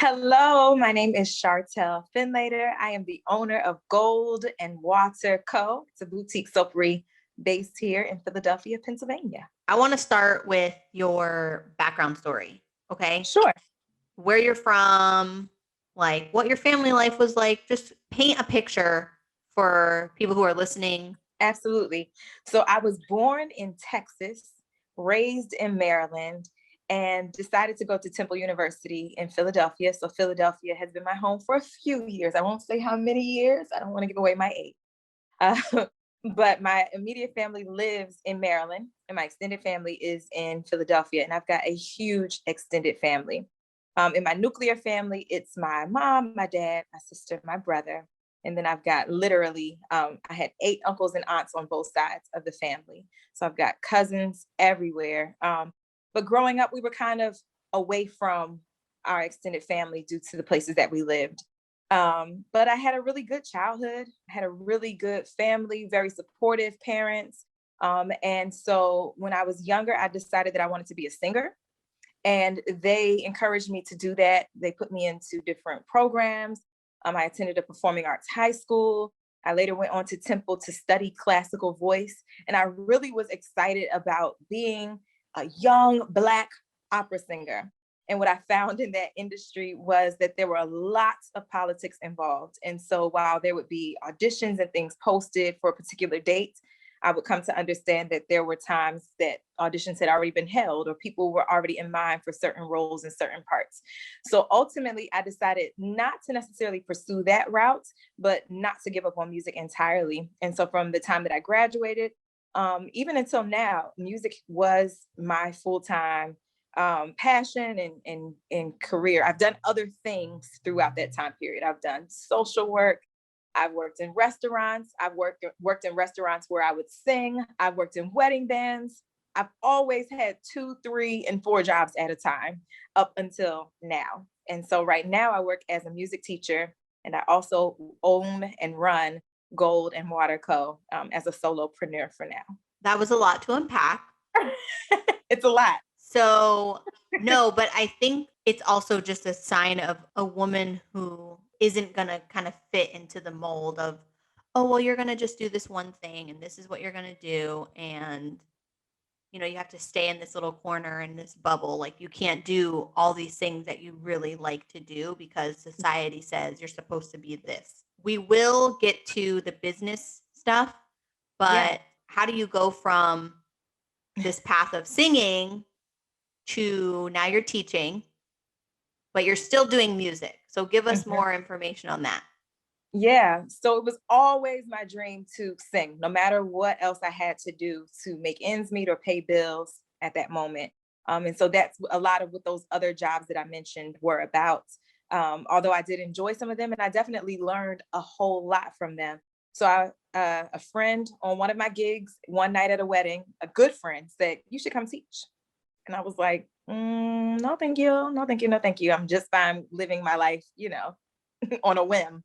Hello, my name is Chartel Findlater. I am the owner of Gold+WATER CO. It's a boutique soapery based here in Philadelphia, Pennsylvania. I want to start with your background story, okay? Sure. Where you're from, like what your family life was like. Just paint a picture for people who are listening. Absolutely. So I was born in Texas, raised in Maryland, and decided to go to Temple University in Philadelphia. So Philadelphia has been my home for a few years. I won't say how many years. I don't want to give away my age. Uh, but my immediate family lives in Maryland, and my extended family is in Philadelphia. And I've got a huge extended family. In my nuclear family, it's my mom, my dad, my sister, my brother. And then I've got literally, I had 8 uncles and aunts on both sides of the family. So I've got cousins everywhere. But growing up, we were kind of away from our extended family due to the places that we lived. But I had a really good childhood. I had a really good family, very supportive parents. And so when I was younger, I decided that I wanted to be a singer. And they encouraged me to do that. They put me into different programs. I attended a performing arts high school. I later went on to Temple to study classical voice. And I really was excited about being a young Black opera singer. And what I found in that industry was that there were lots of politics involved. And so while there would be auditions and things posted for a particular date, I would come to understand that there were times that auditions had already been held or people were already in mind for certain roles in certain parts. So ultimately, I decided not to necessarily pursue that route, but not to give up on music entirely. And so from the time that I graduated, even until now, music was my full-time passion and career. I've done other things throughout that time period. I've done social work. I've worked in restaurants. I've worked in restaurants where I would sing. I've worked in wedding bands. I've always had 2, 3, and 4 jobs at a time up until now. And so right now I work as a music teacher, and I also own and run Gold+WATER Co. As a solopreneur for now. That was a lot to unpack. It's a lot. So, no, but I think it's also just a sign of a woman who isn't going to kind of fit into the mold of, oh, well, you're going to just do this one thing and this is what you're going to do. And, you have to stay in this little corner in this bubble. Like you can't do all these things that you really like to do because society says you're supposed to be this. We will get to the business stuff, but how do you go from this path of singing to now you're teaching, but you're still doing music? So give us more information on that. Yeah, so it was always my dream to sing, no matter what else I had to do to make ends meet or pay bills at that moment. And so that's a lot of what those other jobs that I mentioned were about. Although I did enjoy some of them, and I definitely learned a whole lot from them. So a friend on one of my gigs one night at a wedding, a good friend said, "You should come teach." And I was like, no, thank you. No, thank you. No, thank you. I'm just fine living my life, on a whim.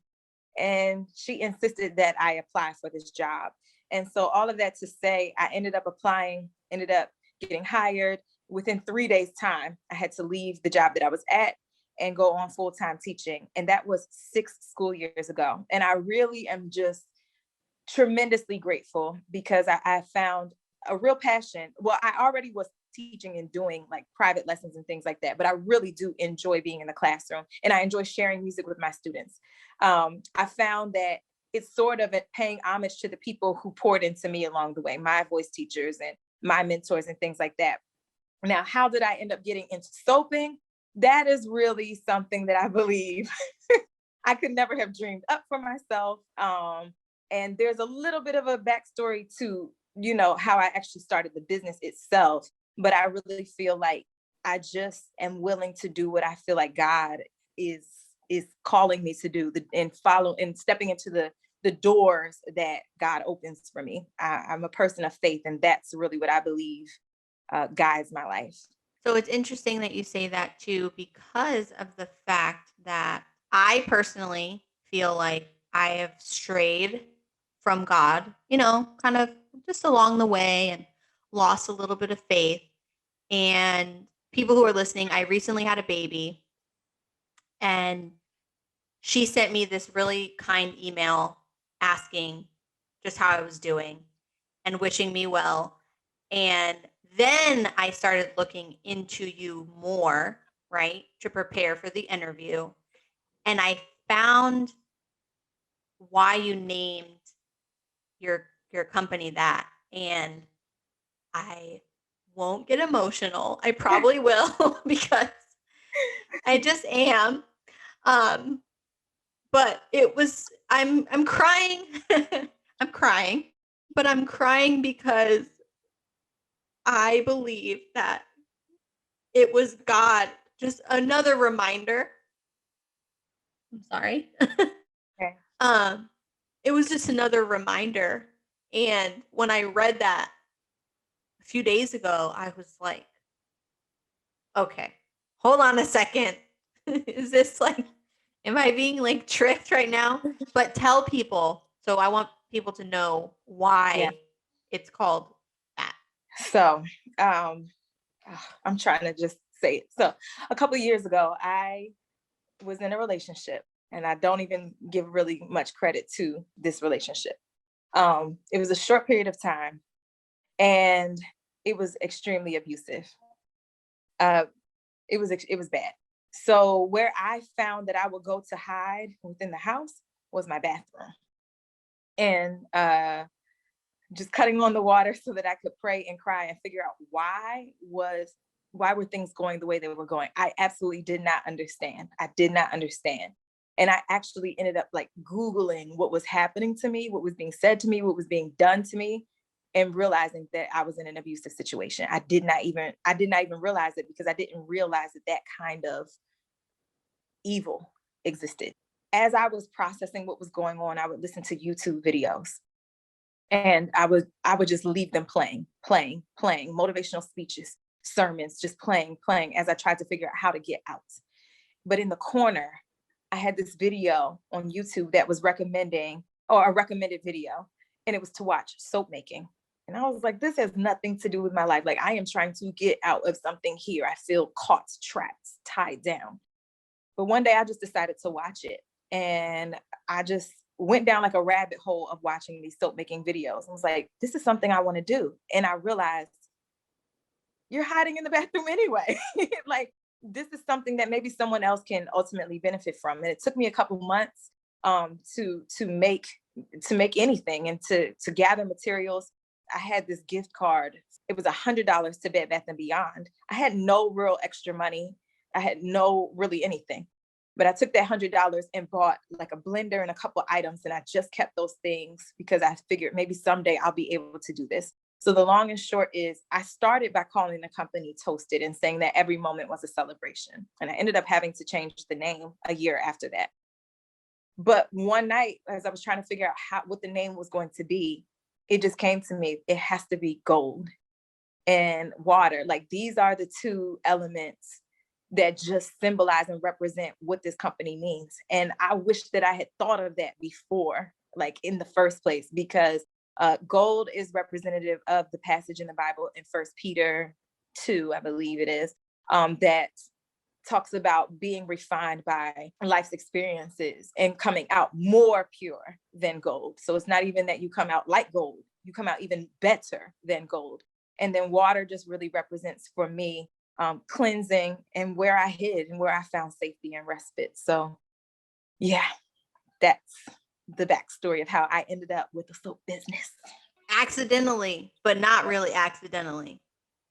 And she insisted that I apply for this job. And so all of that to say, I ended up applying, ended up getting hired. Within 3 days' time, I had to leave the job that I was at and go on full-time teaching. And that was 6 school years ago. And I really am just tremendously grateful because I found a real passion. Well, I already was teaching and doing like private lessons and things like that, but I really do enjoy being in the classroom, and I enjoy sharing music with my students. I found that it's sort of paying homage to the people who poured into me along the way, my voice teachers and my mentors and things like that. Now, how did I end up getting into soaping? That is really something that I believe I could never have dreamed up for myself. And there's a little bit of a backstory to, how I actually started the business itself. But I really feel like I just am willing to do what I feel like God is calling me to do, and follow and stepping into the doors that God opens for me. I'm a person of faith, and that's really what I believe guides my life. So it's interesting that you say that too, because of the fact that I personally feel like I have strayed from God, kind of just along the way and lost a little bit of faith. And people who are listening, I recently had a baby. And she sent me this really kind email asking just how I was doing and wishing me well. And then I started looking into you more, right, to prepare for the interview. And I found why you named your company that. And I won't get emotional. I probably will because I just am. Um, but it was I'm crying. I'm crying, but I'm crying because I believe that it was God, just another reminder. I'm sorry. Okay. um, it was just another reminder. And when I read that a few days ago, I was like, okay, hold on a second. Is this like, am I being like tricked right now? But tell people. So I want people to know Yeah. why it's called that. So, I'm trying to just say it. So, a couple of years ago, I was in a relationship, and I don't even give really much credit to this relationship. It was a short period of time, and it was extremely abusive. Uh, it was bad. So where I found that I would go to hide within the house was my bathroom, and just cutting on the water so that I could pray and cry and figure out why were things going the way they were going. I absolutely did not understand. I did not understand. And I actually ended up like Googling what was happening to me, what was being said to me, what was being done to me, and realizing that I was in an abusive situation. I did not even realize it because I didn't realize that that kind of evil existed. As I was processing what was going on, I would listen to YouTube videos, and I would just leave them playing motivational speeches, sermons, just playing as I tried to figure out how to get out. But in the corner, I had this video on YouTube that was recommending, or a recommended video, and it was to watch soap making. And I was like, this has nothing to do with my life. Like, I am trying to get out of something here. I feel caught, trapped, tied down. But one day I just decided to watch it. And I just went down like a rabbit hole of watching these soap making videos. I was like, this is something I want to do. And I realized you're hiding in the bathroom anyway. Like, this is something that maybe someone else can ultimately benefit from. And it took me a couple months to make anything and to gather materials. I had this gift card. It was $100 to Bed Bath and Beyond. I had no real extra money. I had no really anything. But I took that $100 and bought like a blender and a couple items, and I just kept those things because I figured maybe someday I'll be able to do this. So the long and short is I started by calling the company Toasted and saying that every moment was a celebration. And I ended up having to change the name a year after that. But one night, as I was trying to figure out what the name was going to be, it just came to me, it has to be gold and water. Like, these are the two elements that just symbolize and represent what this company means. And I wish that I had thought of that before, like in the first place, because gold is representative of the passage in the Bible in 1 Peter 2, I believe it is, that talks about being refined by life's experiences and coming out more pure than gold. So it's not even that you come out like gold, you come out even better than gold. And then water just really represents for me cleansing and where I hid and where I found safety and respite. So yeah, that's the backstory of how I ended up with the soap business. Accidentally, but not really accidentally.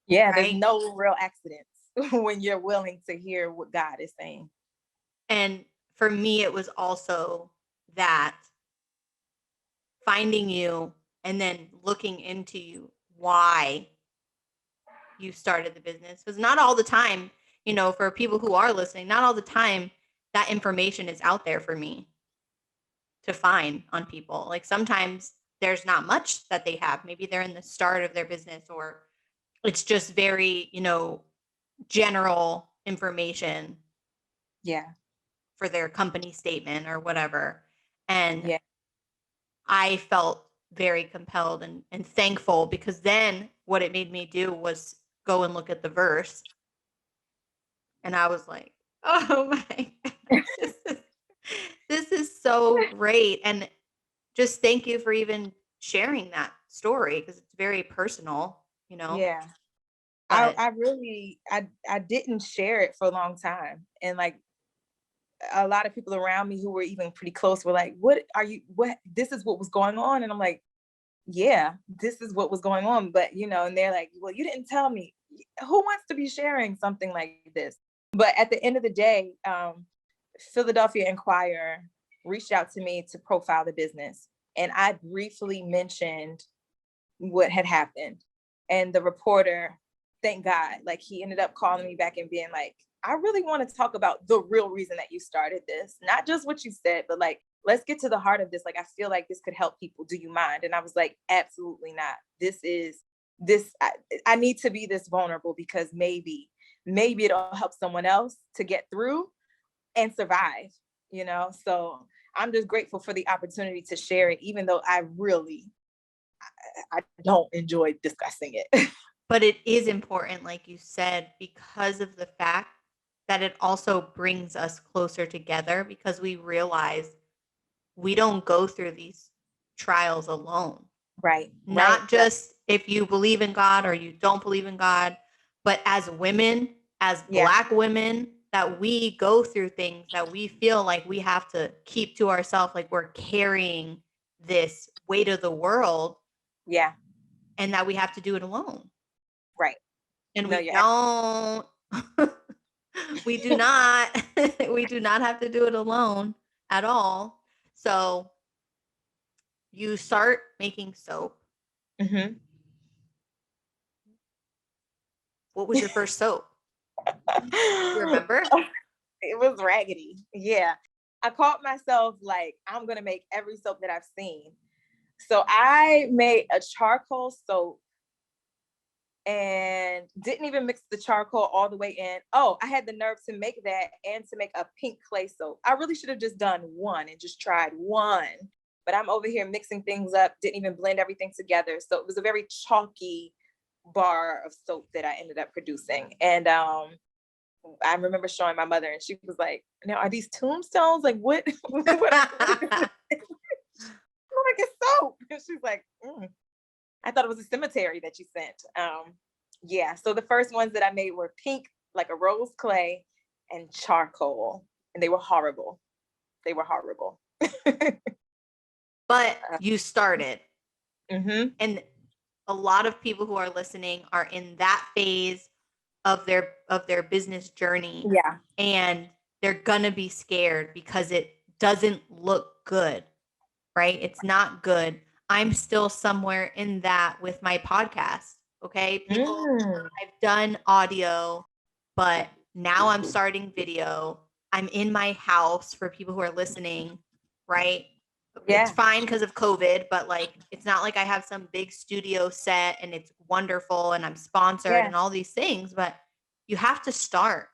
Yeah, there's Right? no real accidents when you're willing to hear what God is saying. And for me, it was also that finding you and then looking into you, why you started the business. Because not all the time, for people who are listening, not all the time that information is out there for me to find on people. Like, sometimes there's not much that they have. Maybe they're in the start of their business, or it's just very, general information Yeah. for their company statement or whatever. And Yeah. I felt very compelled and thankful, because then what it made me do was go and look at the verse. And I was like, Oh my gosh. This is so great. And just thank you for even sharing that story because it's very personal, you know. Yeah. But I really I didn't share it for a long time. And like a lot of people around me who were even pretty close were like, what this is what was going on? And I'm like, yeah, this is what was going on. But and they're like, well, you didn't tell me. Who wants to be sharing something like this? But at the end of the day, Philadelphia Inquirer reached out to me to profile the business. And I briefly mentioned what had happened. And the reporter, thank God, like he ended up calling me back and being like, I really want to talk about the real reason that you started this, not just what you said, but like, let's get to the heart of this. Like, I feel like this could help people. Do you mind? And I was like, absolutely not. I need to be this vulnerable because maybe it'll help someone else to get through and survive. So I'm just grateful for the opportunity to share it, even though I don't enjoy discussing it. but it is important, like you said, because of the fact that it also brings us closer together because we realize we don't go through these trials alone. Right. Not just if you believe in God or you don't believe in God, but as women, as Black women, that we go through things that we feel like we have to keep to ourselves, like we're carrying this weight of the world. Yeah. And that we have to do it alone. Right. And we don't. We do not. We do not have to do it alone at all. So you start making soap. Mm-hmm. What was your first soap? You remember? It was raggedy. Yeah. I caught myself like, I'm going to make every soap that I've seen. So I made a charcoal soap and didn't even mix the charcoal all the way in. Oh, I had the nerve to make that and to make a pink clay soap. I really should have just done one and just tried one. But I'm over here mixing things up, didn't even blend everything together. So it was a very chalky bar of soap that I ended up producing. And I remember showing my mother and she was like, now are these tombstones? Like what? What like it's soap. And she's like, I thought it was a cemetery that you sent. Yeah. So the first ones that I made were pink, like a rose clay, and charcoal. And they were horrible. They were horrible. But you started. Mm-hmm. And a lot of people who are listening are in that phase of their business journey. Yeah. And they're gonna be scared because it doesn't look good, right? It's not good. I'm still somewhere in that with my podcast. Okay. I've done audio, but now I'm starting video. I'm in my house for people who are listening, right? Yeah. It's fine because of COVID, but like it's not like I have some big studio set and it's wonderful and I'm sponsored and all these things, but you have to start.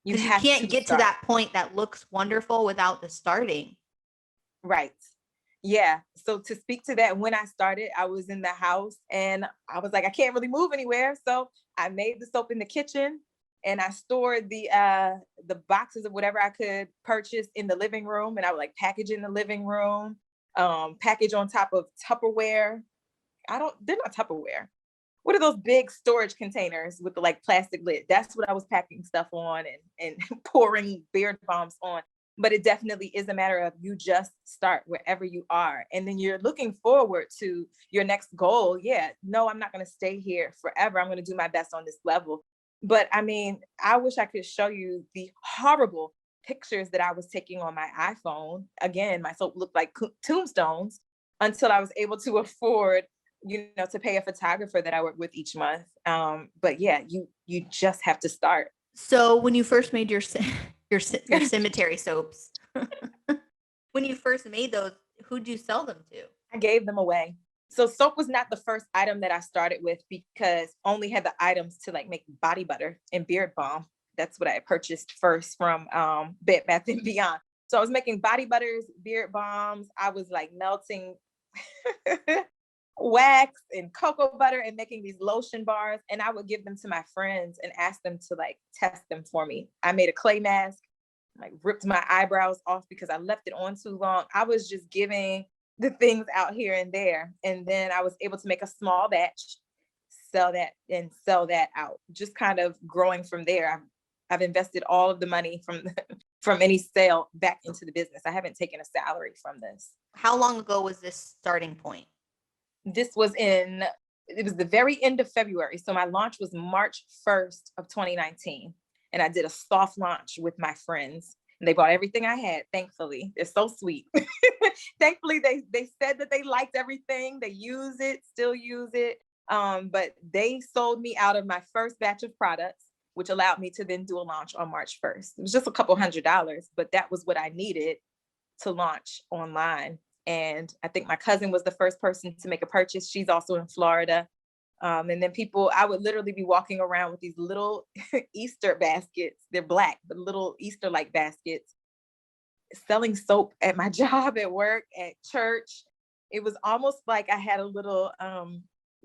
Because you can't get to that point that looks wonderful without the starting. Right. Yeah. So to speak to that, when I started, I was in the house and I was like, I can't really move anywhere. So I made the soap in the kitchen and I stored the boxes of whatever I could purchase in the living room. And I would like package in the living room, package on top of Tupperware. They're not Tupperware. What are those big storage containers with the like plastic lid? That's what I was packing stuff on and pouring beard bombs on. But it definitely is a matter of you just start wherever you are. And then you're looking forward to your next goal. Yeah, no, I'm not going to stay here forever. I'm going to do my best on this level. But I mean, I wish I could show you the horrible pictures that I was taking on my iPhone. Again, my soap looked like tombstones until I was able to afford to pay a photographer that I work with each month. But yeah, you just have to start. So when you first made your cemetery soaps, when you first made those, who'd you sell them to? I gave them away. So soap was not the first item that I started with because I only had the items to like make body butter and beard balm. That's what I purchased first from Bed Bath & Beyond. So I was making body butters, beard balms. I was like melting wax and cocoa butter and making these lotion bars. And I would give them to my friends and ask them to like test them for me. I made a clay mask, like ripped my eyebrows off because I left it on too long. I was just giving the things out here and there. And then I was able to make a small batch, sell that out, just kind of growing from there. I've invested all of the money from any sale back into the business. I haven't taken a salary from this. How long ago was this starting point? It was the very end of February. So my launch was March 1st of 2019. And I did a soft launch with my friends. And they bought everything I had, thankfully. They're so sweet. Thankfully, they said that they liked everything. They use it, still use it. But they sold me out of my first batch of products, which allowed me to then do a launch on March 1st. It was just a couple $100, but that was what I needed to launch online. And I think my cousin was the first person to make a purchase. She's also in Florida. And then I would literally be walking around with these little Easter baskets. They're black, but little Easter-like baskets, selling soap at my job, at work, at church. It was almost like I had a little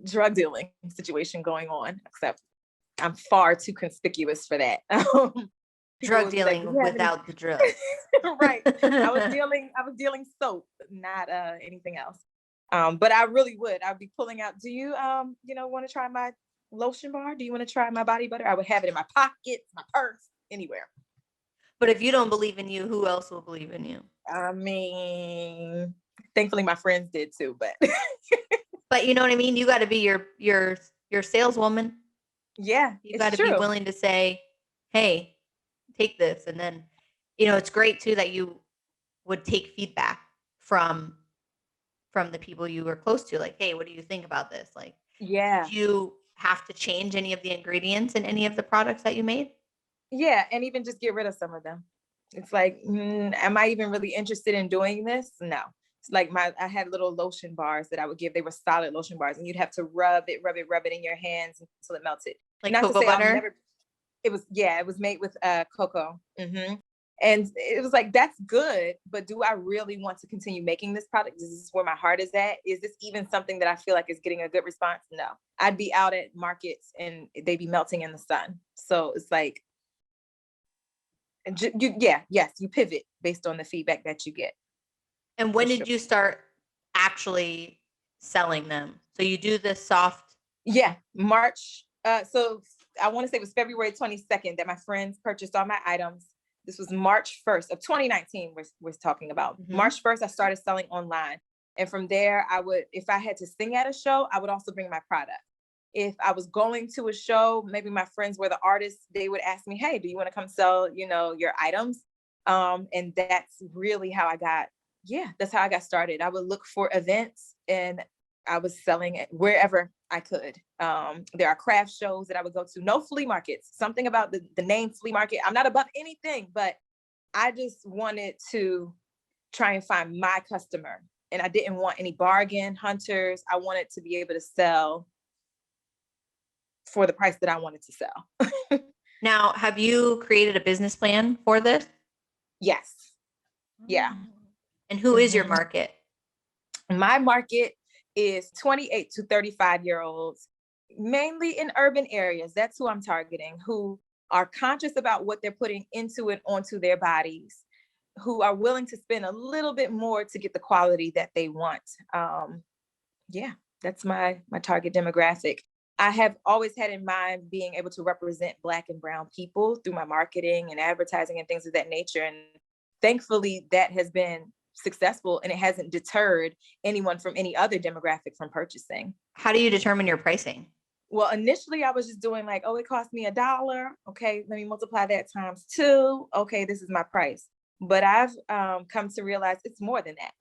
drug dealing situation going on, except I'm far too conspicuous for that. Drug dealing like, without the drugs. Right. I was dealing soap, not anything else. But I really would. I'd be pulling out, do you want to try my lotion bar? Do you want to try my body butter? I would have it in my pockets, my purse, anywhere. But if you don't believe in you, who else will believe in you? I mean, thankfully my friends did too, but but you know what I mean? You got to be your saleswoman. Yeah. You got to be willing to say, hey, take this. And then, it's great too that you would take feedback from the people you were close to. Like, hey, what do you think about this? Like, yeah. Did you have to change any of the ingredients in any of the products that you made? Yeah. And even just get rid of some of them. It's like, am I even really interested in doing this? No. It's like I had little lotion bars that I would give. They were solid lotion bars, and you'd have to rub it in your hands until it melted. Like not cocoa butter? It was made with cocoa. Mm-hmm. And it was like, that's good, but do I really want to continue making this product? Is this where my heart is at? Is this even something that I feel like is getting a good response? No. I'd be out at markets and they'd be melting in the sun. So it's like, you pivot based on the feedback that you get. And when did you start actually selling them? So you do the soft? Yeah, March. So I want to say it was February 22nd that my friends purchased all my items. This was March 1st of 2019 we're talking about. Mm-hmm. March 1st, I started selling online. And from there, if I had to sing at a show, I would also bring my product. If I was going to a show, maybe my friends were the artists, they would ask me, hey, do you want to come sell, your items? And that's really how I got started. I would look for events and I was selling it wherever I could. There are craft shows that I would go to, no flea markets, something about the name flea market. I'm not above anything, but I just wanted to try and find my customer. And I didn't want any bargain hunters. I wanted to be able to sell for the price that I wanted to sell. Now, have you created a business plan for this? Yes. Yeah. And who is your market? My market is 28 to 35-year-olds, mainly in urban areas. That's who I'm targeting, who are conscious about what they're putting into and onto their bodies, who are willing to spend a little bit more to get the quality that they want. That's my target demographic. I have always had in mind being able to represent Black and Brown people through my marketing and advertising and things of that nature. And thankfully that has been successful and it hasn't deterred anyone from any other demographic from purchasing. How do you determine your pricing? Well, initially I was just doing like, it cost me $1. Okay, let me multiply that times 2. Okay, this is my price. But I've come to realize it's more than that.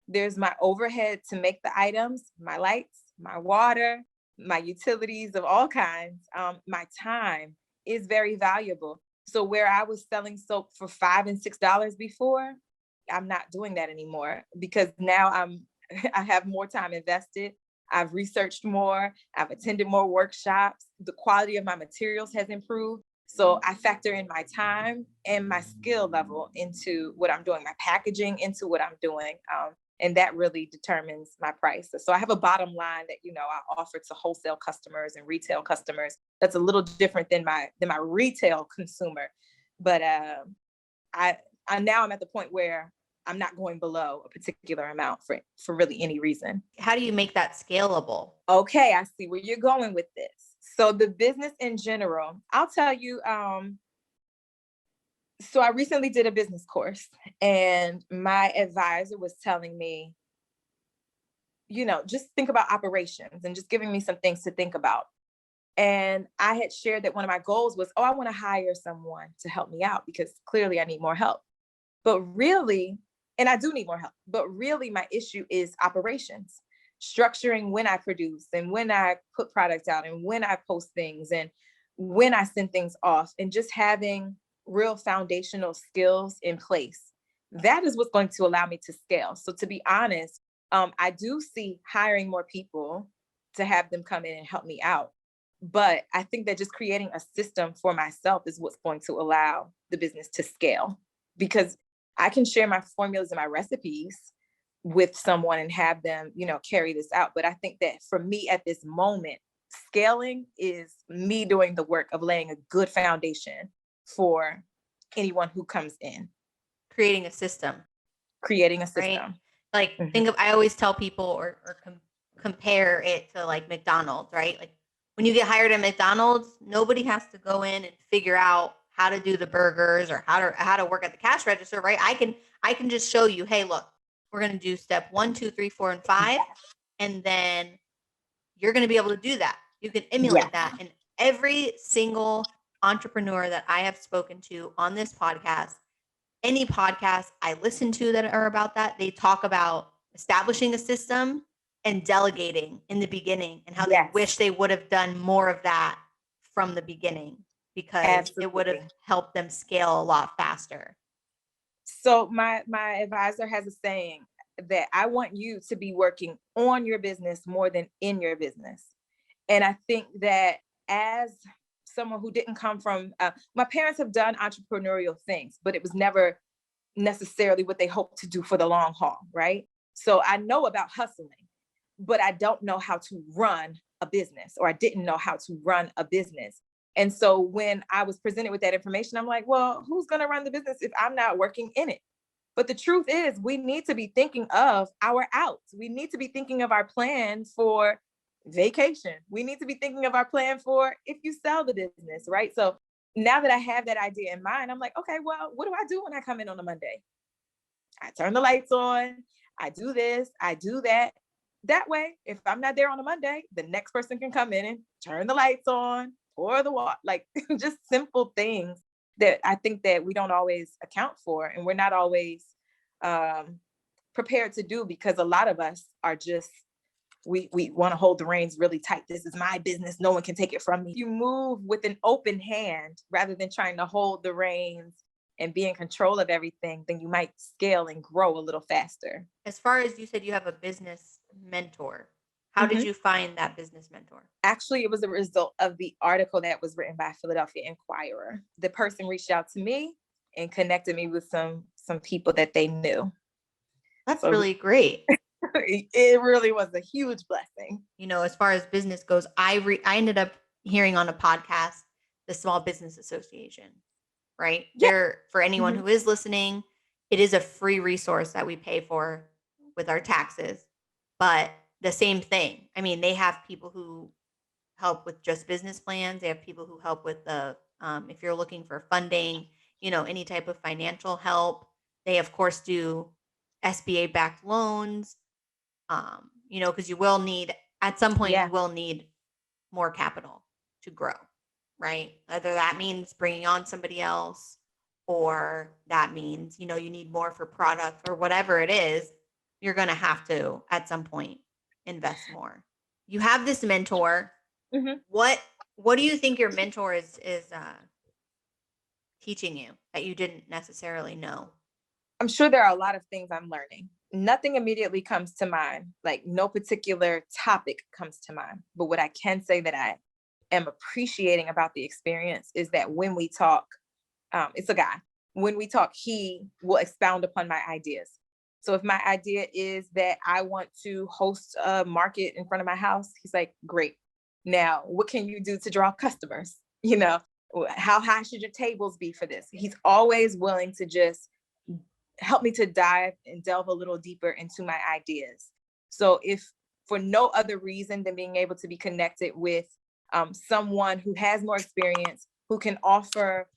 There's my overhead to make the items, my lights, my water, my utilities of all kinds. My time is very valuable. So where I was selling soap for $5 and $6 before, I'm not doing that anymore because now I have more time invested. I've researched more. I've attended more workshops. The quality of my materials has improved. So I factor in my time and my skill level into what I'm doing, my packaging into what I'm doing. And that really determines my price. So I have a bottom line that, I offer to wholesale customers and retail customers. That's a little different than my retail consumer. But I now I'm at the point where I'm not going below a particular amount for really any reason. How do you make that scalable? Okay, I see where you're going with this. So the business in general, I'll tell you, so I recently did a business course, and my advisor was telling me, just think about operations and just giving me some things to think about. And I had shared that one of my goals was, I want to hire someone to help me out because clearly I need more help. But really, and I do need more help, but really my issue is operations, structuring when I produce and when I put products out and when I post things and when I send things off, and just having real foundational skills in place. That is what's going to allow me to scale. So to be honest, I do see hiring more people to have them come in and help me out. But I think that just creating a system for myself is what's going to allow the business to scale, because I can share my formulas and my recipes with someone and have them, carry this out. But I think that for me at this moment, scaling is me doing the work of laying a good foundation for anyone who comes in. Creating a system. Right? Like I always tell people or compare it to like McDonald's, right? Like when you get hired at McDonald's, nobody has to go in and figure out how to do the burgers or how to work at the cash register, right? I can just show you, hey, look, we're going to do step 1, 2, 3, 4, and 5. And then you're going to be able to do that. You can emulate that. And every single entrepreneur that I have spoken to on this podcast, any podcast I listen to that are about that, they talk about establishing a system and delegating in the beginning, and how they wish they would have done more of that from the beginning, because it would have helped them scale a lot faster. So my advisor has a saying that I want you to be working on your business more than in your business. And I think that as someone who didn't come from, my parents have done entrepreneurial things, but it was never necessarily what they hoped to do for the long haul, right? So I know about hustling, but I don't know how to run a business, or I didn't know how to run a business. And so when I was presented with that information, I'm like, well, who's going to run the business if I'm not working in it? But the truth is, we need to be thinking of our outs. We need to be thinking of our plan for vacation. We need to be thinking of our plan for if you sell the business, right? So now that I have that idea in mind, I'm like, okay, well, what do I do when I come in on a Monday? I turn the lights on, I do this, I do that. That way, if I'm not there on a Monday, the next person can come in and turn the lights on, pour the water, like just simple things that I think that we don't always account for, and we're not always prepared to do, because a lot of us are just, we want to hold the reins really tight. This is my business. No one can take it from me. You move with an open hand rather than trying to hold the reins and be in control of everything, then you might scale and grow a little faster. As far as you said, you have a business mentor. How did you find that business mentor? Actually, it was a result of the article that was written by Philadelphia Inquirer. The person reached out to me and connected me with some people that they knew. That's really great. It really was a huge blessing. As far as business goes, I ended up hearing on a podcast, the Small Business Association, right? There, for anyone who is listening, it is a free resource that we pay for with our taxes, but the same thing. I mean, they have people who help with just business plans. They have people who help with the, if you're looking for funding, any type of financial help. They of course do SBA backed loans, because you will need, at some point, you will need more capital to grow, right? Whether that means bringing on somebody else, or that means, you need more for product, or whatever it is, you're going to have to, at some point, invest more. You have this mentor. What do you think your mentor is teaching you that you didn't necessarily know? I'm sure there are a lot of things I'm learning. Nothing immediately comes to mind, like no particular topic comes to mind. But what I can say that I am appreciating about the experience is that when we talk, it's a guy, when we talk, he will expound upon my ideas. So if my idea is that I want to host a market in front of my house, he's like, great. Now, what can you do to draw customers? You know, how high should your tables be for this? He's always willing to just help me to dive and delve a little deeper into my ideas. So if for no other reason than being able to be connected with someone who has more experience, who can offer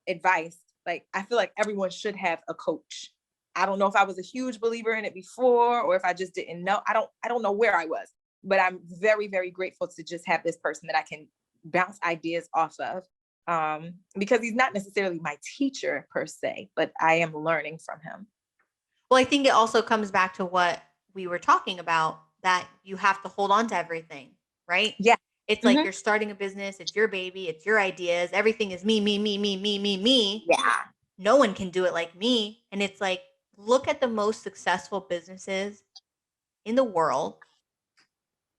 advice, like I feel like everyone should have a coach. I don't know if I was a huge believer in it before or if I just didn't know. I don't know where I was, but I'm very, very grateful to just have this person that I can bounce ideas off of, because he's not necessarily my teacher per se, but I am learning from him. Well, I think it also comes back to what we were talking about, that you have to hold on to everything, right? Yeah. It's like you're starting a business, it's your baby, it's your ideas, everything is me, me, me, me, me, me, me. Yeah. No one can do it like me. And it's like, look at the most successful businesses in the world.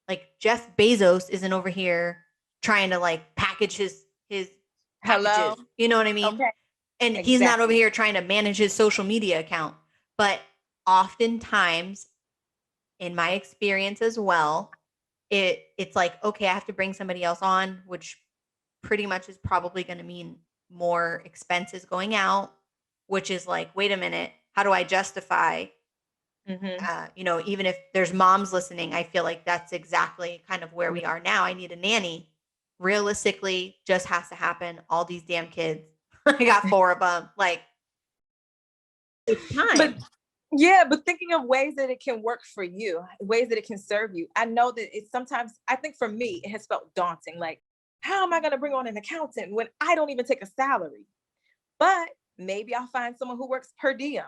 Like Jeff Bezos isn't over here trying to like package his packages. Hello. You know what I mean? Okay. And he's not over here trying to manage his social media account. But oftentimes, in my experience as well, it's like, okay, I have to bring somebody else on, which pretty much is probably going to mean more expenses going out, which is like, wait a minute, how do I justify? You know, even if there's moms listening, I feel like that's exactly kind of where we are now. I need a nanny. Realistically, just has to happen. All these damn kids. I got 4 of them. Like, it's time. But thinking of ways that it can work for you, ways that it can serve you. I know that it's sometimes, I think for me, it has felt daunting. Like, how am I going to bring on an accountant when I don't even take a salary? But maybe I'll find someone who works per diem,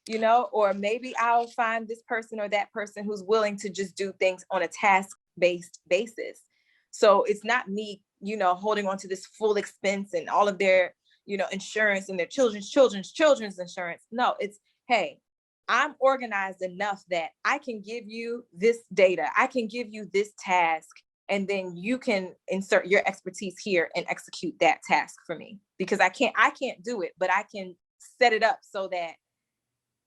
you know, or maybe I'll find this person or that person who's willing to just do things on a task-based basis. So it's not me, you know, holding on to this full expense and all of their, you know, insurance and their children's insurance. No, it's, hey, I'm organized enough that I can give you this data. I can give you this task, and then you can insert your expertise here and execute that task for me, because I can't do it, but I can set it up so that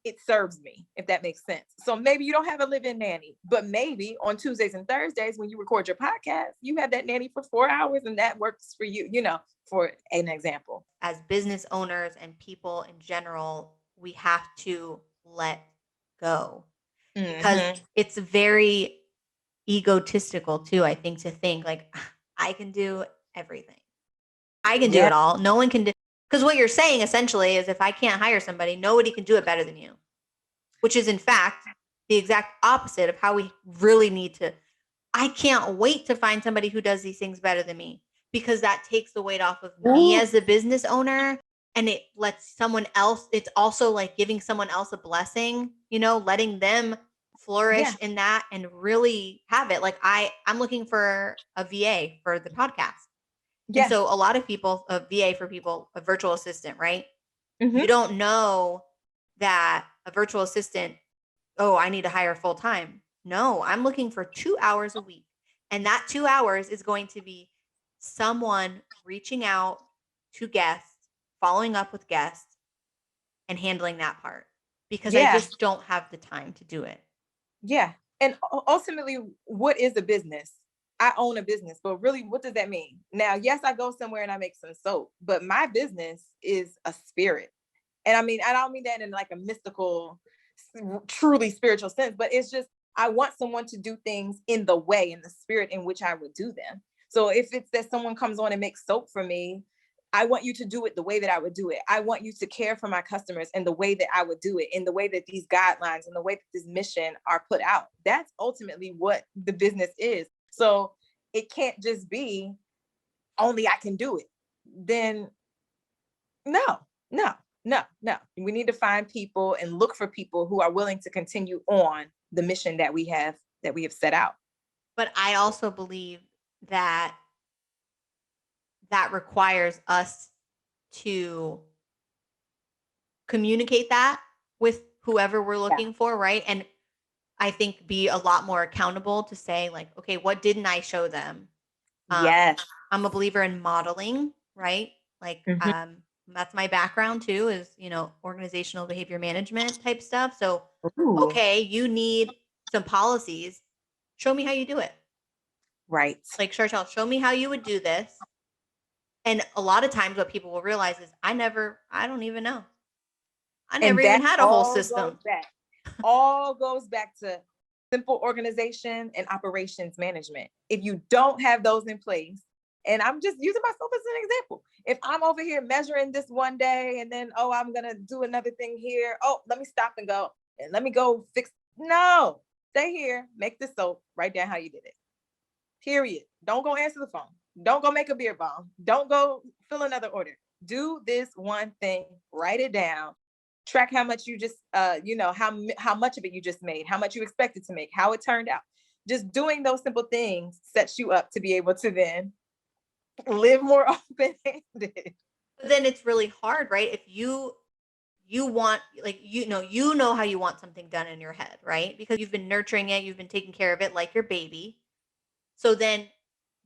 it serves me, if that makes sense. So maybe you don't have a live-in nanny, but maybe on Tuesdays and Thursdays when you record your podcast, you have that nanny for 4 hours and that works for you, you know, for an example. As business owners and people in general, we have to let go, because it's very egotistical too, I think, to think like, I can do everything. I can do it all. No one can do, because what you're saying essentially is, if I can't hire somebody, nobody can do it better than you, which is in fact the exact opposite of how we really need to. I can't wait to find somebody who does these things better than me, because that takes the weight off of me as the business owner, and it lets someone else, it's also like giving someone else a blessing, you know, letting them flourish in that and really have it. Like I'm looking for a VA for the podcast. And so a lot of people, a VA for people, a virtual assistant, right? You don't know that a virtual assistant, oh, I need to hire full time. No, I'm looking for 2 hours a week. And that 2 hours is going to be someone reaching out to guests, following up with guests, and handling that part, because I just don't have the time to do it. Yeah. And ultimately, what is a business? I own a business, but really, what does that mean? Now, yes, I go somewhere and I make some soap, but my business is a spirit. And I mean, I don't mean that in like a mystical, truly spiritual sense, but it's just, I want someone to do things in the way, in the spirit in which I would do them. So if it's that someone comes on and makes soap for me, I want you to do it the way that I would do it. I want you to care for my customers in the way that I would do it, in the way that these guidelines and the way that this mission are put out. That's ultimately what the business is. So it can't just be only I can do it. Then no. We need to find people and look for people who are willing to continue on the mission that we have set out. But I also believe that requires us to communicate that with whoever we're looking for, right? And I think be a lot more accountable to say like, okay, what didn't I show them? I'm a believer in modeling, right? Like That's my background too, is, organizational behavior management type stuff. So, Ooh, okay, you need some policies. Show me how you do it. right. Like, Chartel, show me how you would do this. And a lot of times what people will realize is I don't even know. I never And even that had a whole all goes system. back, all goes back to simple organization and operations management. If you don't have those in place, and I'm just using myself as an example. If I'm over here measuring this one day and then, oh, I'm gonna do another thing here. Oh, let me stop and go. And let me go fix. No, stay here, make the soap, write down how you did it. Period. Don't go answer the phone. Don't go make a beer bomb. Don't go fill another order. Do this one thing, write it down, track how much you just how much of it you just made, how much you expected to make, how it turned out. Just doing those simple things sets you up to be able to then live more open-handed. But then it's really hard, right? If you want, like, you know how you want something done in your head, right? Because you've been nurturing it, you've been taking care of it like your baby. So then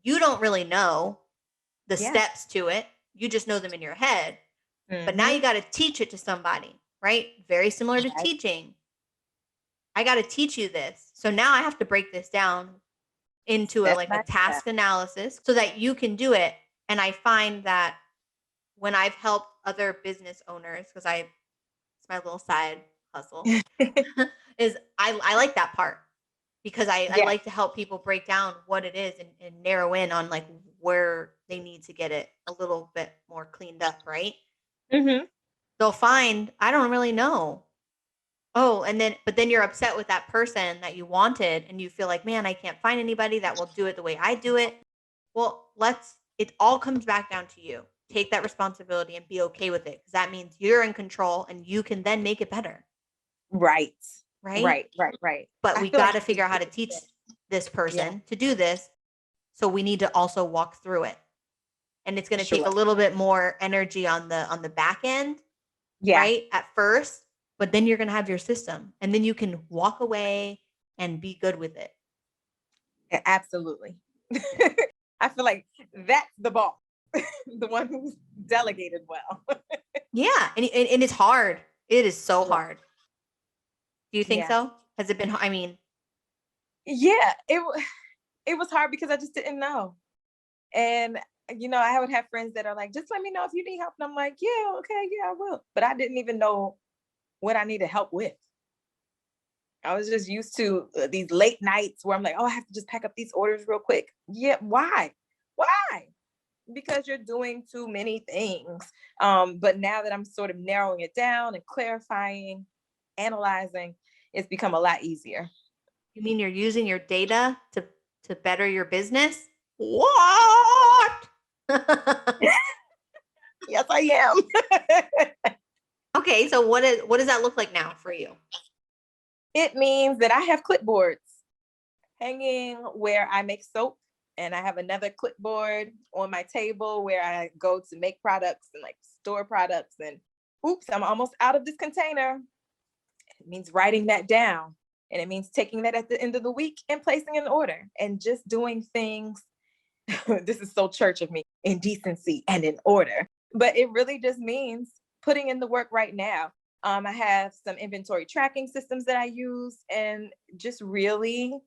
you don't really know the Yeah. steps to it. You just know them in your head. But now you Mm-hmm. got to teach it to somebody, right? Very similar to Right. teaching. I got to teach you this. So now I have to break this down into Step like a by step. task analysis so that you can do it. And I find that when I've helped other business owners, because it's my little side hustle, is I like that part because I Yeah. like to help people break down what it is and narrow in on like where they need to get it a little bit more cleaned up, right? Mm-hmm. They'll find, I don't really know. Oh, but then you're upset with that person that you wanted and you feel like, man, I can't find anybody that will do it the way I do it. Well, it all comes back down to you. Take that responsibility and be okay with it because that means you're in control and you can then make it better, Right. right? Right. But I we feel got like to figure out how to teach this yeah, person to do this. So we need to also walk through it. And it's going to take a sure. little bit more energy on the back end, Yeah, right? At first, but then you're going to have your system and then you can walk away and be good with it. absolutely. I feel like that's the boss, the one who's delegated well. Yeah. And it's hard. It is so Yeah. hard. Do you think Yeah. so? Has it been, I mean, Yeah, it was hard because I just didn't know. And I would have friends that are like, just let me know if you need help. And I'm like, yeah, okay, yeah, I will. But I didn't even know what I needed help with. I was just used to these late nights where I'm like, oh, I have to just pack up these orders real quick. Yeah, why? Why? Because you're doing too many things. But now that I'm sort of narrowing it down and clarifying, analyzing, it's become a lot easier. you mean you're using your data to better your business? What? Yes, I am. Okay, so what does that look like now for you? It means that I have clipboards hanging where I make soap, and I have another clipboard on my table where I go to make products and like store products. And oops, I'm almost out of this container. It means writing that down. And it means taking that at the end of the week and placing an order and just doing things. This is so church of me, in decency and in order. But it really just means putting in the work right now. I have some inventory tracking systems that I use and just really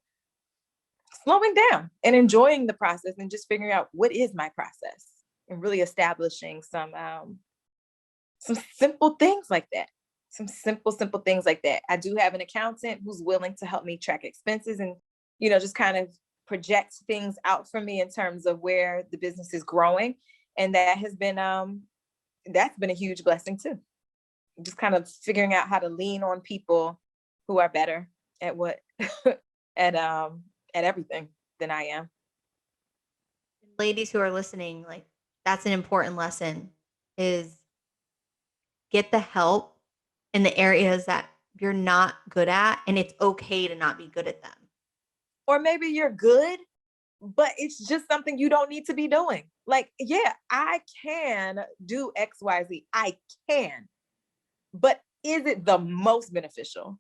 slowing down and enjoying the process and just figuring out what is my process and really establishing some simple things like that. Some simple things like that. I do have an accountant who's willing to help me track expenses and, just kind of project things out for me in terms of where the business is growing. And that's been a huge blessing too. Just kind of figuring out how to lean on people who are better at what at everything than I am. Ladies who are listening, like, that's an important lesson, is get the help in the areas that you're not good at, and it's okay to not be good at them. Or maybe you're good, but it's just something you don't need to be doing. Like, yeah, I can do XYZ. I can. But is it the most beneficial?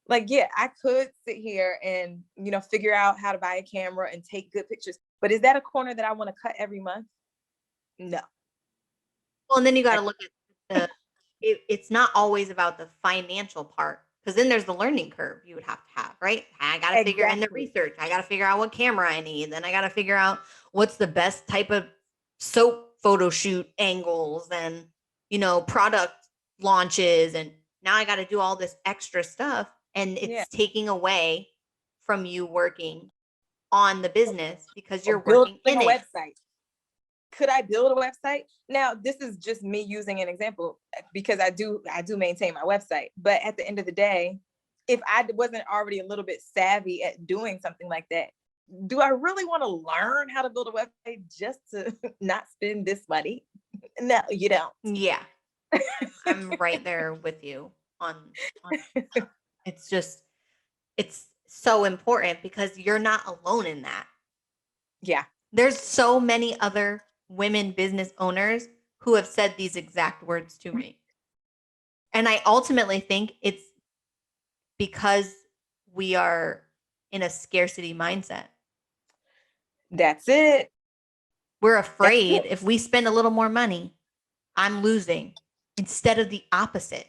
Like, yeah, I could sit here and, figure out how to buy a camera and take good pictures. But is that a corner that I want to cut every month? No. Well, and then you got to look at it's not always about the financial part, because then there's the learning curve you would have to have, right? I got to figure in the research. I got to figure out what camera I need. Then I got to figure out what's the best type of soap photo shoot angles and, product launches. And now I got to do all this extra stuff. And it's taking away from you working on the business because you're working in a it. Website. Could I build a website? Now, this is just me using an example because I do maintain my website. But at the end of the day, if I wasn't already a little bit savvy at doing something like that, do I really want to learn how to build a website just to not spend this money? No, you don't. Yeah. I'm right there with you on it's so important because you're not alone in that. Yeah. There's so many other women business owners who have said these exact words to me. And I ultimately think it's because we are in a scarcity mindset. That's it. We're afraid if we spend a little more money, I'm losing, instead of the opposite,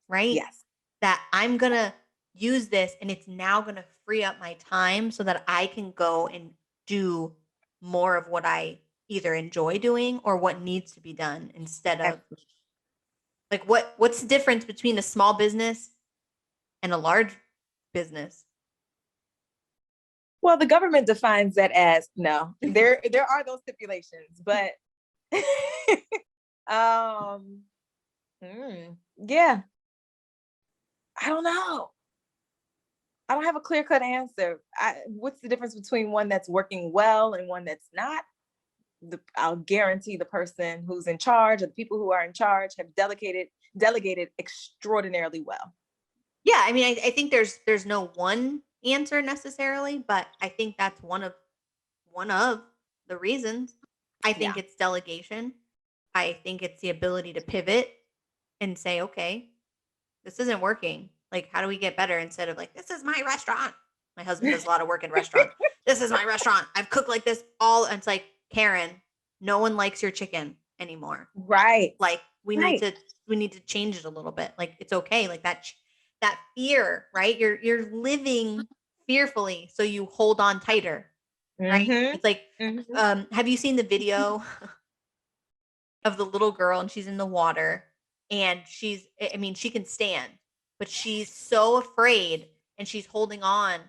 right? Yes. That I'm going to use this and it's now going to free up my time so that I can go and do more of what I either enjoy doing or what needs to be done, instead of like what's the difference between a small business and a large business? Well, the government defines that as no. There are those stipulations, but yeah. I don't know. I don't have a clear-cut answer. What's the difference between one that's working well and one that's not? I'll guarantee the person who's in charge, or the people who are in charge, have delegated extraordinarily well. Yeah, I mean, I think there's no one answer necessarily, but I think that's one of the reasons. I think it's delegation. I think it's the ability to pivot and say, okay, this isn't working. Like, how do we get better, instead of like, this is my restaurant. My husband does a lot of work in restaurants. This is my restaurant. I've cooked like this and it's like, Karen, no one likes your chicken anymore. Right. Like we need to change it a little bit. Like, it's okay. Like that fear, right? You're living fearfully, so you hold on tighter, right? It's like, have you seen the video of the little girl, and she's in the water, and she can stand, but she's so afraid, and she's holding on,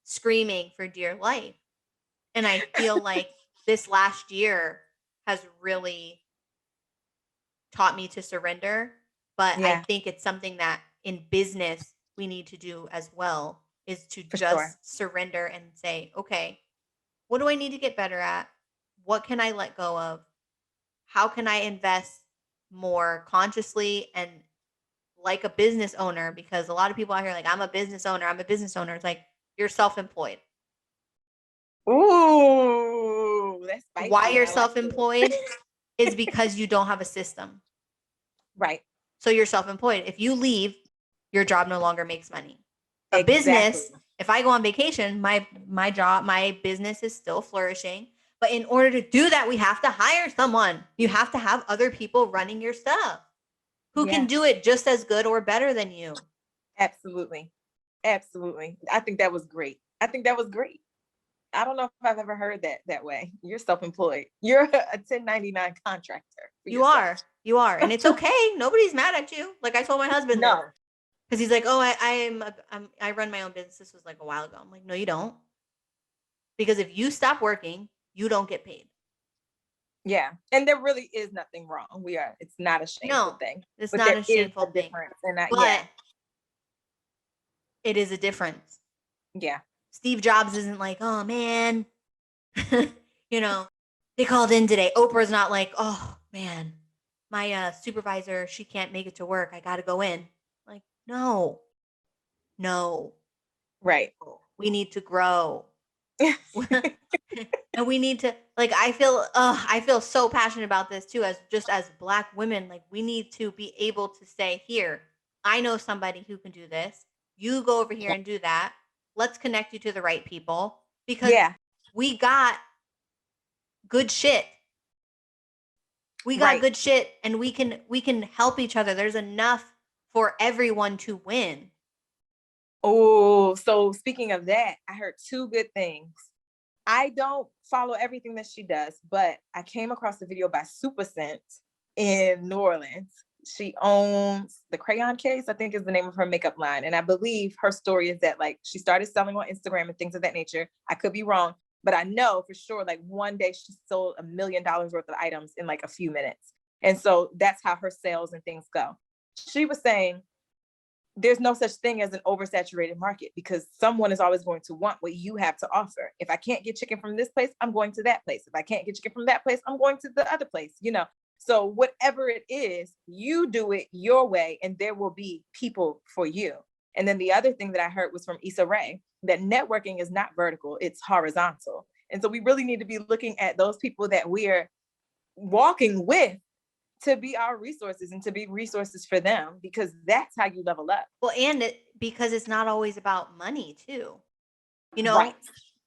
screaming for dear life. And I feel like this last year has really taught me to surrender, but I think it's something that in business we need to do as well, is to surrender and say, okay, what do I need to get better at? What can I let go of? How can I invest more consciously and like a business owner? Because a lot of people out here like, I'm a business owner. It's like, you're self-employed. Ooh, that's spicy. Why you're self-employed is because you don't have a system. Right. So you're self-employed. If you leave, your job no longer makes money. A business, if I go on vacation, my business is still flourishing. But in order to do that, we have to hire someone. You have to have other people running your stuff who can do it just as good or better than you. Absolutely. Absolutely. I think that was great. I don't know if I've ever heard that way. You're self-employed. You're a 1099 contractor. You are. And it's okay. Nobody's mad at you. Like I told my husband this. Because he's like, oh, I run my own business. This was like a while ago. I'm like, no, you don't. Because if you stop working, you don't get paid. Yeah. And there really is nothing wrong. It's not a shameful thing. It's not a shameful thing. But it is a difference. Yeah. Steve Jobs isn't like, oh man, they called in today. Oprah's not like, oh man, my supervisor, she can't make it to work. I got to go in. Like, no. Right. We need to grow. And we need to, like, I feel so passionate about this too, as Black women. Like, we need to be able to say, here, I know somebody who can do this. You go over here and do that. Let's connect you to the right people, because we got good shit. We got good shit and we can help each other. There's enough for everyone to win. Oh, so speaking of that, I heard two good things. I don't follow everything that she does, but I came across a video by Super Scent in New Orleans. She owns the crayon case, I think is the name of her makeup line. And I believe her story is that like she started selling on Instagram and things of that nature. I could be wrong, but I know for sure like one day she sold $1 million worth of items in like a few minutes. And so that's how her sales and things go. She was saying, there's no such thing as an oversaturated market because someone is always going to want what you have to offer. If I can't get chicken from this place, I'm going to that place. If I can't get chicken from that place, I'm going to the other place, you know? So whatever it is, you do it your way and there will be people for you. And then the other thing that I heard was from Issa Rae, that networking is not vertical, it's horizontal. And so we really need to be looking at those people that we're walking with to be our resources and to be resources for them, because that's how you level up. Well, and because it's not always about money too. You know,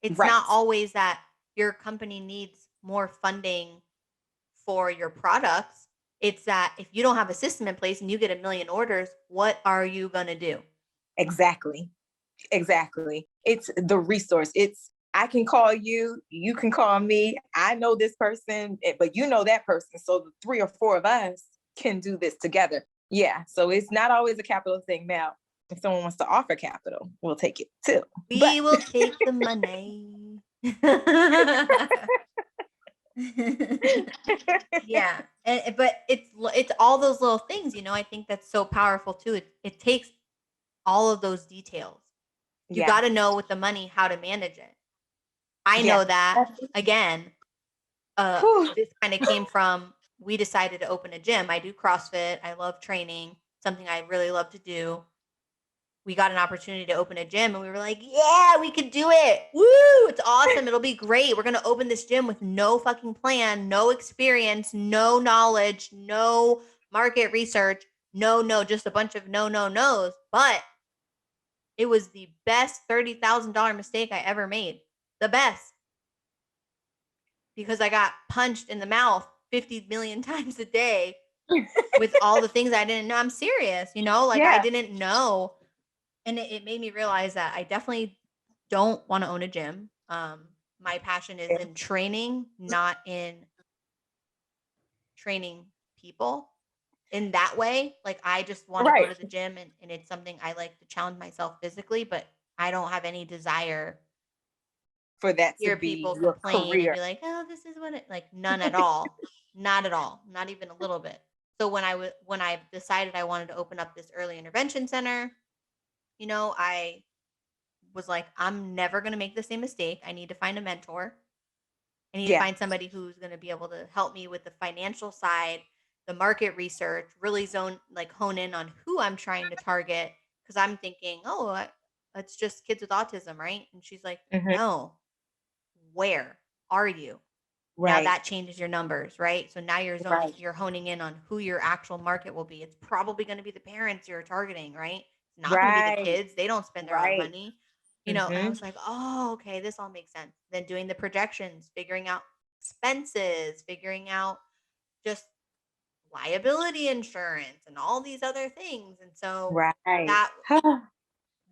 it's not always that your company needs more funding for your products. It's that if you don't have a system in place and you get 1 million orders, what are you going to do? Exactly. It's the resource. It's, I can call you, you can call me. I know this person, but you know that person. So the 3 or 4 of us can do this together. Yeah. So it's not always a capital thing. Now, if someone wants to offer capital, we'll take it too. We will take the money. Yeah. But it's all those little things, you know, I think that's so powerful too. It takes all of those details. You got to know with the money how to manage it. I know that again, this kind of came from, we decided to open a gym. I do CrossFit. I love training, something I really love to do. We got an opportunity to open a gym and we were like, yeah, we could do it. Woo, it's awesome. It'll be great. We're going to open this gym with no fucking plan, no experience, no knowledge, no market research. No, just a bunch of no's. But it was the best $30,000 mistake I ever made. The best. Because I got punched in the mouth 50 million times a day with all the things I didn't know. I'm serious, you know, like I didn't know. And it made me realize that I definitely don't want to own a gym. My passion is in training, not in training people in that way. Like I just want to go to the gym and it's something I like to challenge myself physically, but I don't have any desire for that to hear be people your complain career. and be like, oh, this is what it, like none at all. Not at all. Not even a little bit. So when I decided I wanted to open up this early intervention center, you know, I was like, I'm never going to make the same mistake. I need to find a mentor. I need to find somebody who's going to be able to help me with the financial side, the market research, really hone in on who I'm trying to target. Cause I'm thinking, oh, it's just kids with autism, right? And she's like, no, where are you? Now that changes your numbers, right? So now you're honing in on who your actual market will be. It's probably going to be the parents you're targeting, right? It's not going to be the kids. They don't spend their own money. You know, and I was like, oh, okay, this all makes sense. Then doing the projections, figuring out expenses, figuring out just liability insurance and all these other things. And so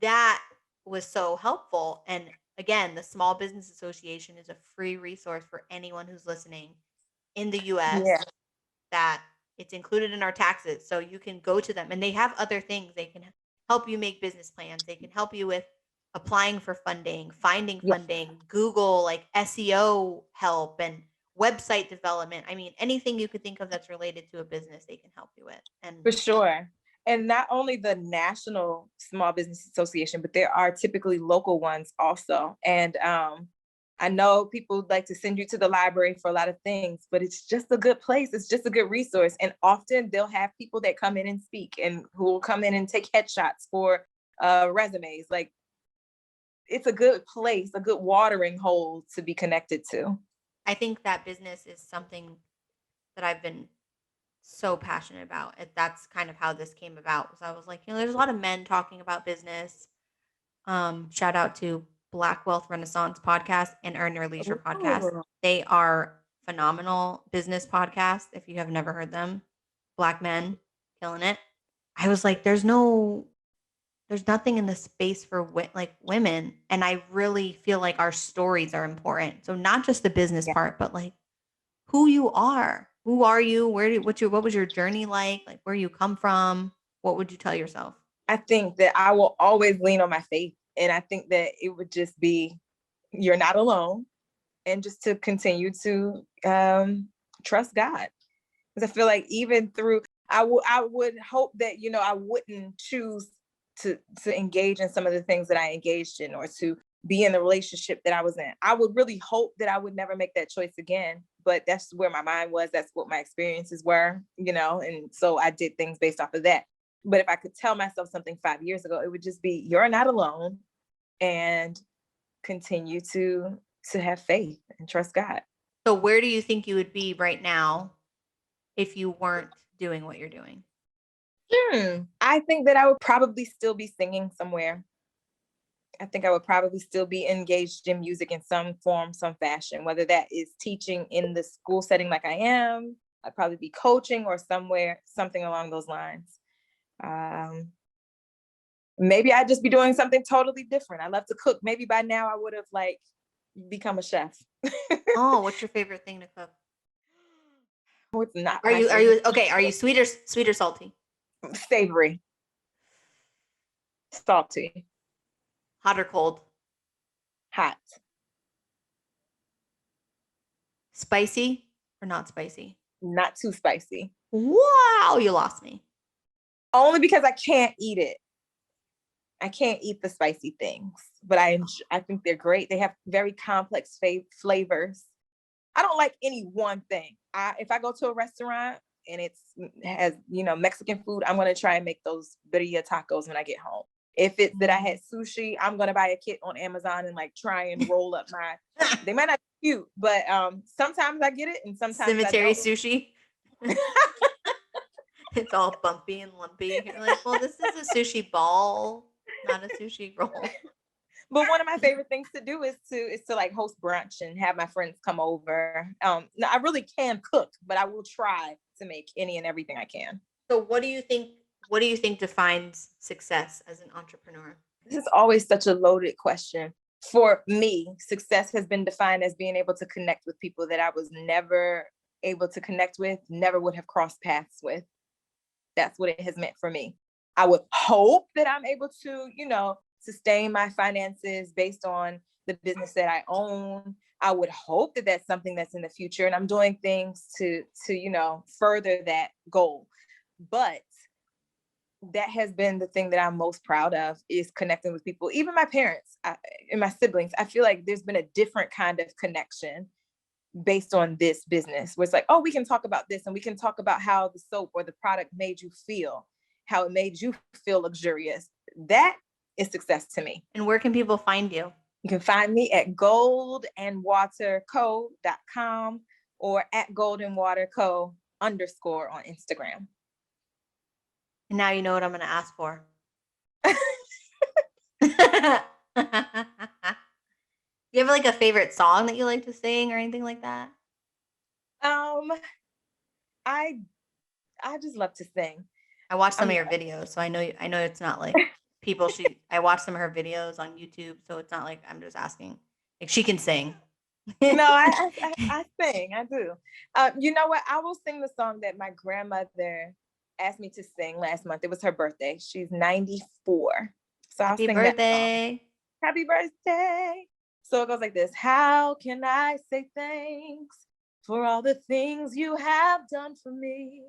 that was so helpful. And again, the Small Business Association is a free resource for anyone who's listening in the US that it's included in our taxes. So you can go to them and they have other things. They can help you make business plans. They can help you with applying for funding, finding funding, Google like SEO help and website development. I mean, anything you could think of that's related to a business, they can help you with. And for sure. And not only the National Small Business Association, but there are typically local ones also. And I know people like to send you to the library for a lot of things, but it's just a good place. It's just a good resource. And often they'll have people that come in and speak and who will come in and take headshots for resumes. Like it's a good place, a good watering hole to be connected to. I think that business is something that I've been so passionate about. That's kind of how this came about. So I was like, you know, there's a lot of men talking about business. Shout out to Black Wealth Renaissance podcast and Earn Your Leisure podcast. They are phenomenal business podcast. If you have never heard them, Black men killing it. I was like, there's nothing in the space for women. And I really feel like our stories are important. So not just the business Yeah. part, but like who you are. Who are you? What was your journey like? Like where you come from? What would you tell yourself? I think that I will always lean on my faith. And I think that it would just be, you're not alone. And just to continue to trust God. Because I feel like even through, I would hope that, you know, I wouldn't choose to engage in some of the things that I engaged in, or to be in the relationship that I was in. I would really hope that I would never make that choice again. But that's where my mind was. That's what my experiences were, you know, and so I did things based off of that. But if I could tell myself something 5 years ago, it would just be, you're not alone, and continue to have faith and trust God. So where do you think you would be right now if you weren't doing what you're doing? I think that I would probably still be singing somewhere. I think I would probably still be engaged in music in some form, some fashion, whether that is teaching in the school setting like I am. I'd probably be coaching or somewhere, something along those lines. Maybe I'd just be doing something totally different. I love to cook. Maybe by now I would have like become a chef. Oh, what's your favorite thing to cook? What's not Are you okay? Are you sweet or salty? Savory, salty, Hot or cold? hot, Spicy or not spicy? not too spicy. Wow, you lost me. Only because I can't eat it. I can't eat the spicy things, but I think they're great. They have very complex flavors. I don't like any one thing. If I go to a restaurant and has, you know, Mexican food, I'm going to try and make those birria tacos when I get home. If it's that I had sushi, I'm going to buy a kit on Amazon and like try and roll up they might not be cute, but sometimes I get it and sometimes cemetery I don't. sushi. It's all bumpy and lumpy. You're like, well, this is a sushi ball, not a sushi roll. But one of my favorite things to do is to like host brunch and have my friends come over. Now I really can cook, but I will try to make any and everything I can. So what do you think defines success as an entrepreneur? This is always such a loaded question. For me, success has been defined as being able to connect with people that I was never able to connect with, never would have crossed paths with. That's what it has meant for me. I would hope that I'm able to, you know, sustain my finances based on the business that I own. I would hope that that's something that's in the future, and I'm doing things to you know, further that goal. But that has been the thing that I'm most proud of, is connecting with people, even my parents and my siblings. I feel like there's been a different kind of connection based on this business, where it's like, oh, we can talk about this and we can talk about how the soap or the product made you feel, how it made you feel luxurious. That is success to me. And where can people find you? You can find me at GOLD+WATER CO.com or at GOLD+WATER CO_ on Instagram. And now you know what I'm going to ask for. You have like a favorite song that you like to sing or anything like that? I just love to sing. I watched some of your videos, so I know it's not like people. I watched some of her videos on YouTube, so it's not like I'm just asking. Like she can sing. No, I sing. I do. You know what? I will sing the song that my grandmother asked me to sing last month. It was her birthday. She's 94. So I'll sing that song. Happy birthday. So it goes like this. How can I say thanks for all the things you have done for me?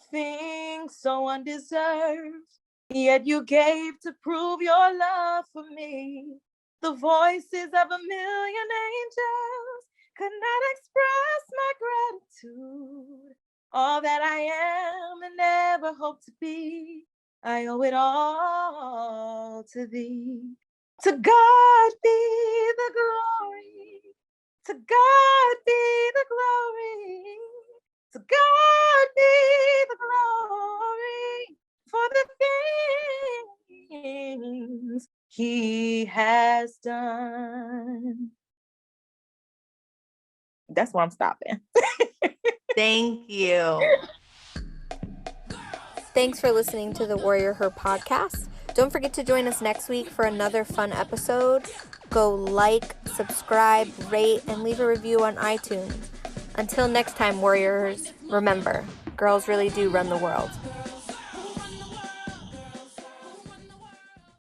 Things so undeserved, yet you gave to prove your love for me. The voices of a million angels could not express my gratitude. All that I am and never hope to be, I owe it all to thee. To God be the glory. To God be the glory. To God be the glory for the things He has done. that's where I'm stopping. Thank you. Thanks for listening to the Warrior Her podcast. Don't forget to join us next week for another fun episode. Go like, subscribe, rate, and leave a review on iTunes. Until next time, Warriors, remember, girls really do run the world.